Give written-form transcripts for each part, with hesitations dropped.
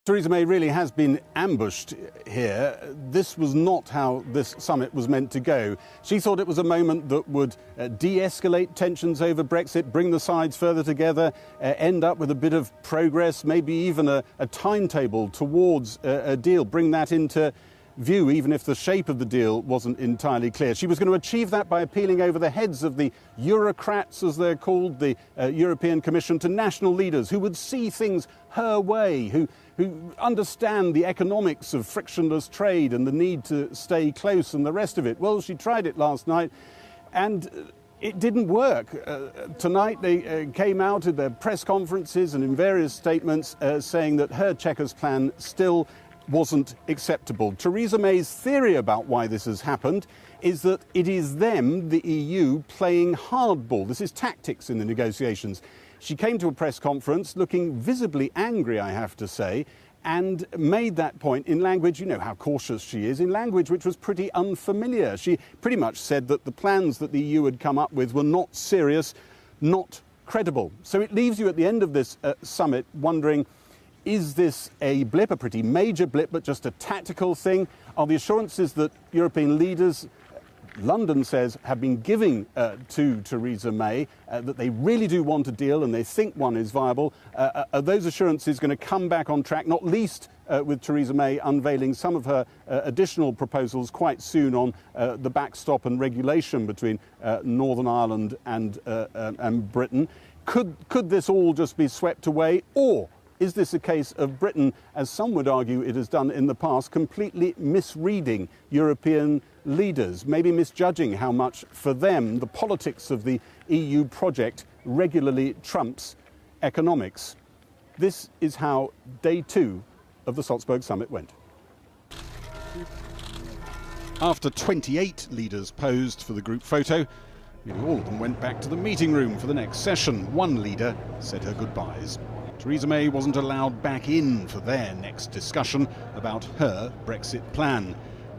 Theresa May really has been ambushed here. This was not how this summit was meant to go. She thought it was a moment that would de-escalate tensions over Brexit, bring the sides further together, end up with a bit of progress, maybe even a timetable towards a deal, bring that into view, even if the shape of the deal wasn't entirely clear. She was going to achieve that by appealing over the heads of the Eurocrats, as they're called, the European Commission, to national leaders who would see things her way, who understand the economics of frictionless trade and the need to stay close and the rest of it. Well, she tried it last night and it didn't work. Tonight they came out at their press conferences and in various statements saying that her Chequers plan still wasn't acceptable. Theresa May's theory about why this has happened is that it is them, the EU, playing hardball. This is tactics in the negotiations. She came to a press conference looking visibly angry, I have to say, and made that point in language, you know how cautious she is, in language which was pretty unfamiliar. She pretty much said that the plans that the EU had come up with were not serious, not credible. So it leaves you at the end of this summit wondering, is this a blip, a pretty major blip, but just a tactical thing? Are the assurances that European leaders, London says, have been giving to Theresa May, that they really do want a deal and they think one is viable, are those assurances going to come back on track, not least with Theresa May unveiling some of her additional proposals quite soon on the backstop and regulation between Northern Ireland and Britain? Could this all just be swept away, or is this a case of Britain, as some would argue it has done in the past, completely misreading European leaders, maybe misjudging how much, for them, the politics of the EU project regularly trumps economics? This is how day 2 of the Salzburg summit went. After 28 leaders posed for the group photo, nearly all of them went back to the meeting room for the next session. One leader said her goodbyes. Theresa May wasn't allowed back in for their next discussion about her Brexit plan.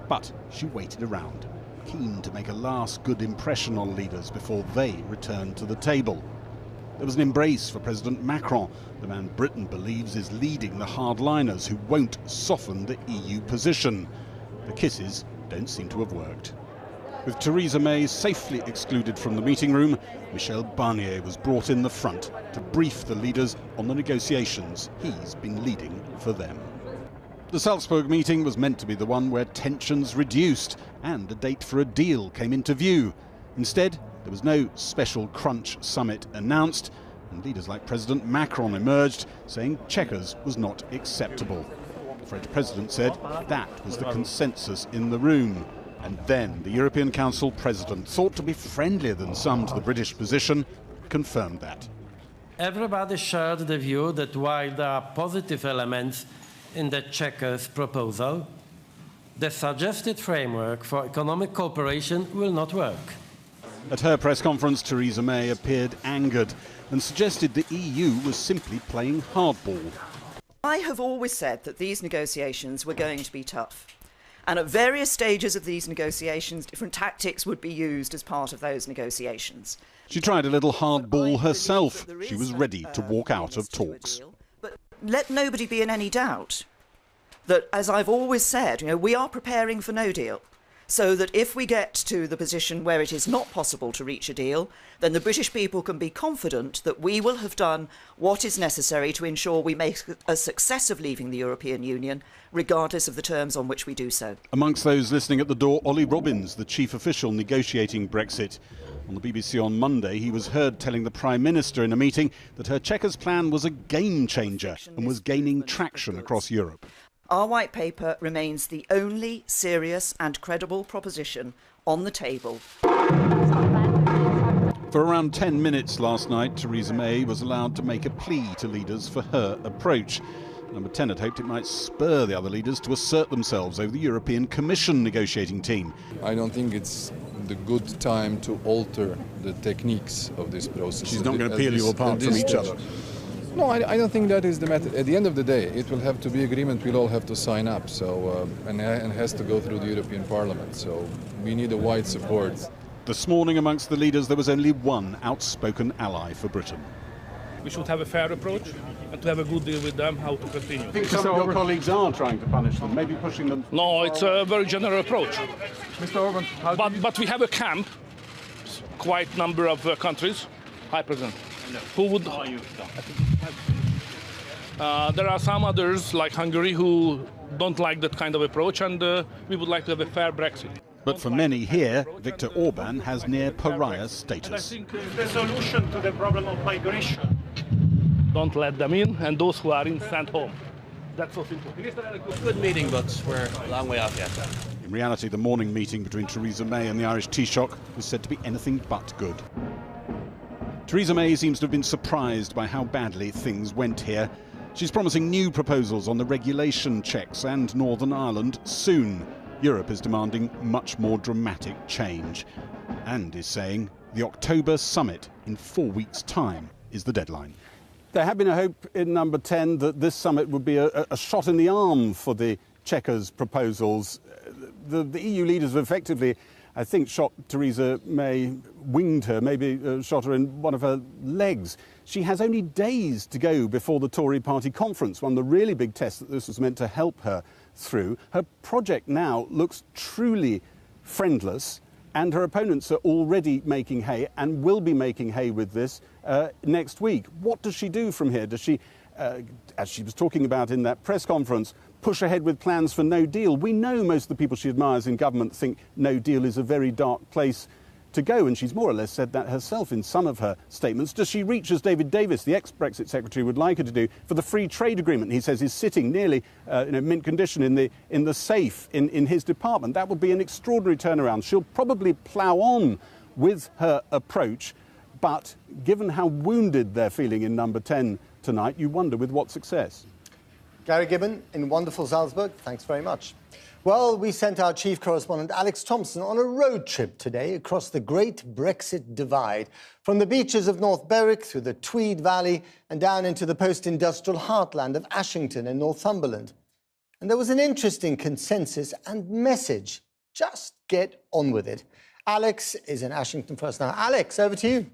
But she waited around, keen to make a last good impression on leaders before they returned to the table. There was an embrace for President Macron, the man Britain believes is leading the hardliners who won't soften the EU position. The kisses don't seem to have worked. With Theresa May safely excluded from the meeting room, Michel Barnier was brought in the front to brief the leaders on the negotiations he's been leading for them. The Salzburg meeting was meant to be the one where tensions reduced and a date for a deal came into view. Instead, there was no special crunch summit announced, and leaders like President Macron emerged saying Chequers was not acceptable. The French president said that was the consensus in the room. And then the European Council president, thought to be friendlier than some to the British position, confirmed that. Everybody shared the view that while there are positive elements in the Chequers proposal, the suggested framework for economic cooperation will not work. At her press conference, Theresa May appeared angered and suggested the EU was simply playing hardball. I have always said that these negotiations were going to be tough. And at various stages of these negotiations, different tactics would be used as part of those negotiations. She tried a little hardball herself. She was ready to walk out of talks. But let nobody be in any doubt that, as I've always said, we are preparing for no deal. So that if we get to the position where it is not possible to reach a deal, then the British people can be confident that we will have done what is necessary to ensure we make a success of leaving the European Union, regardless of the terms on which we do so. Amongst those listening at the door, Ollie Robbins, the chief official negotiating Brexit. On the BBC on Monday, he was heard telling the Prime Minister in a meeting that her Chequers plan was a game changer and was gaining traction across Europe. Our white paper remains the only serious and credible proposition on the table. For around 10 minutes last night, Theresa May was allowed to make a plea to leaders for her approach. Number 10 had hoped it might spur the other leaders to assert themselves over the European Commission negotiating team. I don't think it's the good time to alter the techniques of this process. She's not going to peel you apart from each other. No, I don't think that is the method. At the end of the day, it will have to be agreement we'll all have to sign up, so and has to go through the European Parliament. So we need a wide support. This morning amongst the leaders there was only one outspoken ally for Britain. We should have a fair approach and to have a good deal with them, how to continue. I think some of your colleagues are trying to punish them, maybe pushing them. No, it's a very general approach. Mr. Orban, But we have a camp, quite number of countries. Hi, President. Who would? How are you? There are some others, like Hungary, who don't like that kind of approach, and we would like to have a fair Brexit. But for many here, Viktor Orban has near pariah status. I think the solution to the problem of migration. Don't let them in, and those who are in, send home. That's so simple. Good meeting, but we're a long way off yet. In reality, the morning meeting between Theresa May and the Irish Taoiseach was said to be anything but good. Theresa May seems to have been surprised by how badly things went here. She's promising new proposals on the regulation checks and Northern Ireland soon. Europe is demanding much more dramatic change and is saying the October summit in 4 weeks' time is the deadline. There had been a hope in Number 10 that this summit would be a shot in the arm for the Chequers proposals. The EU leaders have effectively, I think, shot Theresa May, winged her, maybe shot her in one of her legs. She has only days to go before the Tory party conference, one of the really big tests that this was meant to help her through. Her project now looks truly friendless, and her opponents are already making hay and will be making hay with this next week. What does she do from here? Does she, as she was talking about in that press conference, push ahead with plans for no deal? We know most of the people she admires in government think no deal is a very dark place to go, and she's more or less said that herself in some of her statements. Does she reach, as David Davis, the ex-Brexit secretary, would like her to do, for the free trade agreement he says is sitting nearly mint condition in the safe in his department? That would be an extraordinary turnaround. She'll probably plough on with her approach, but given how wounded they're feeling in Number 10 tonight, you wonder with what success. Gary Gibbon in wonderful Salzburg, thanks very much. Well, we sent our chief correspondent Alex Thompson on a road trip today across the great Brexit divide, from the beaches of North Berwick through the Tweed Valley and down into the post-industrial heartland of Ashington in Northumberland. And there was an interesting consensus and message. Just get on with it. Alex is in Ashington first now. Alex, over to you.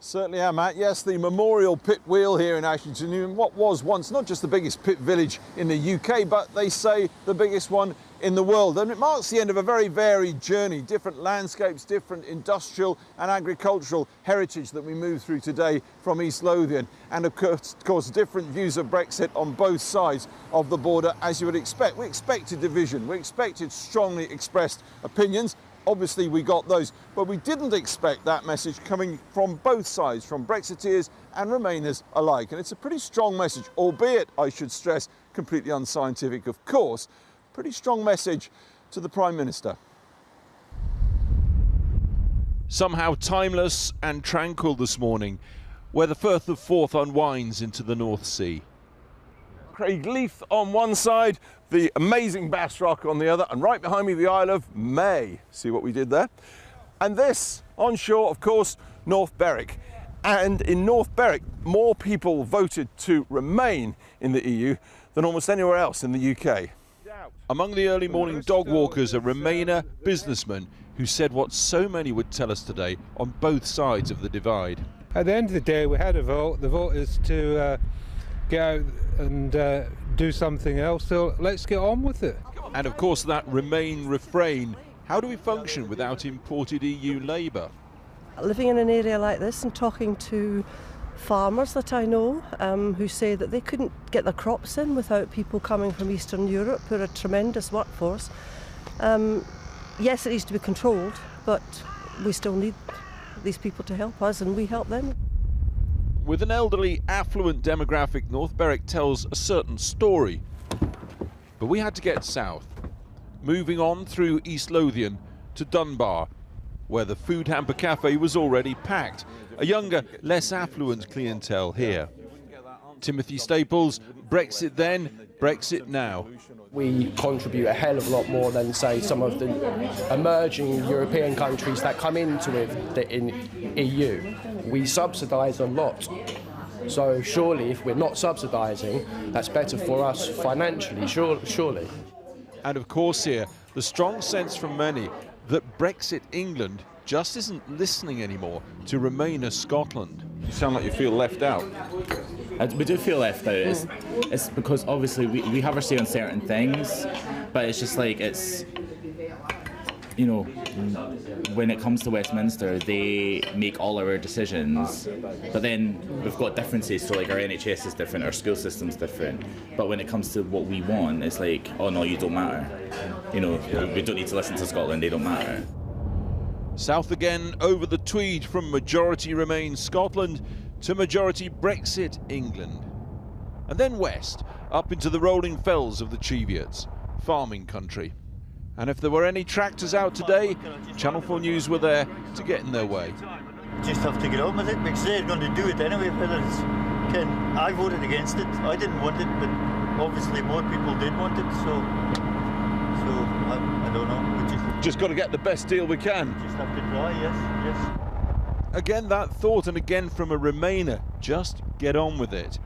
Certainly am, Matt. Yes, the memorial pit wheel here in Ashington, in what was once not just the biggest pit village in the UK, but they say the biggest one in the world. And it marks the end of a very varied journey, different landscapes, different industrial and agricultural heritage that we move through today from East Lothian. And of course, different views of Brexit on both sides of the border, as you would expect. We expected division, we expected strongly expressed opinions. Obviously, we got those, but we didn't expect that message coming from both sides, from Brexiteers and Remainers alike. And it's a pretty strong message, albeit, I should stress, completely unscientific, of course. Pretty strong message to the Prime Minister. Somehow timeless and tranquil this morning, where the Firth of Forth unwinds into the North Sea. Craigleith on one side, the amazing Bass Rock on the other, and right behind me the Isle of May. See what we did there? And this, on shore, of course, North Berwick. And in North Berwick, more people voted to remain in the EU than almost anywhere else in the UK. Among the early morning dog walkers, a Remainer businessman who said what so many would tell us today on both sides of the divide. At the end of the day, we had a vote. The vote is to get out and do something else, so let's get on with it. And of course that Remain refrain. How do we function without imported EU labour? Living in an area like this and talking to farmers that I know who say that they couldn't get their crops in without people coming from Eastern Europe, who are a tremendous workforce. Yes, it needs to be controlled, but we still need these people to help us, and we help them. With an elderly, affluent demographic, North Berwick tells a certain story. But we had to get south, moving on through East Lothian to Dunbar, where the food hamper cafe was already packed. A younger, less affluent clientele here. Timothy Staples, Brexit then, Brexit now. We contribute a hell of a lot more than, say, some of the emerging European countries that come into it in EU. We subsidise a lot. So surely, if we're not subsidising, that's better for us financially, surely. And of course here, the strong sense from many that Brexit England just isn't listening anymore to Remainer Scotland. You sound like you feel left out. We do feel left out. It's because obviously we have our say on certain things, but it's just like it's, you know, when it comes to Westminster, they make all our decisions, but then we've got differences, so like our NHS is different, our school system's different, but when it comes to what we want, it's like, oh no, you don't matter. You know, we don't need to listen to Scotland, they don't matter. South again over the Tweed from majority Remain Scotland to majority Brexit England. And then west, up into the rolling fells of the Cheviots, farming country. And if there were any tractors out today, Channel 4 News were there to get in their way. Just have to get on with it because they're going to do it anyway. Whether it's I voted against it. I didn't want it, but obviously more people did want it. So I don't know. We just got to get the best deal we can. Just have to try. Yes. Again, that thought, and again from a Remainer. Just get on with it.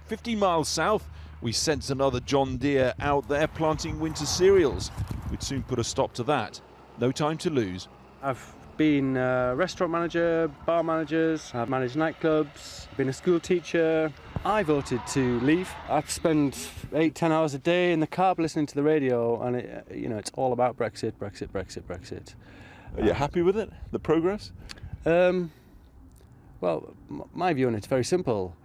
50 miles south, we sense another John Deere out there planting winter cereals. We'd soon put a stop to that. No time to lose. I've been a restaurant manager, bar managers, I've managed nightclubs, been a school teacher. I voted to leave. I've spent 8-10 hours a day in the car listening to the radio, and it's all about Brexit. Are you happy with it, the progress? Well, my view on it's very simple.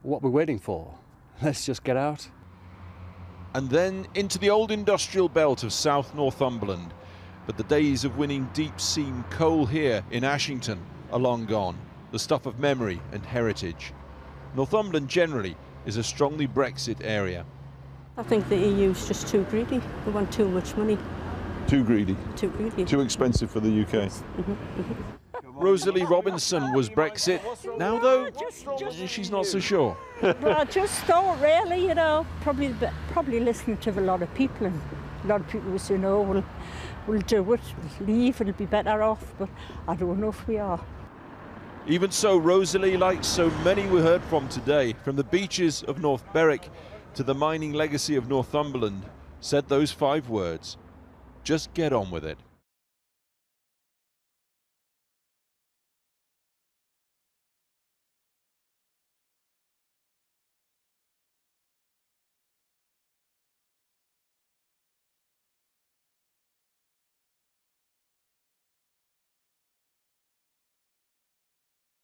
What we're waiting for. Let's just get out. And then into the old industrial belt of South Northumberland. But the days of winning deep-seam coal here in Ashington are long gone. The stuff of memory and heritage. Northumberland generally is a strongly Brexit area. I think the EU's just too greedy. They want too much money. Too greedy? Too greedy. Too expensive for the UK? Rosalie Robinson was Brexit. Now, though, she's not so sure. Well, I just thought, really, probably listening to a lot of people, and a lot of people will say, no, we'll do it, leave, it'll be better off, but I don't know if we are. Even so, Rosalie, like so many we heard from today, from the beaches of North Berwick to the mining legacy of Northumberland, said those 5 words: just get on with it.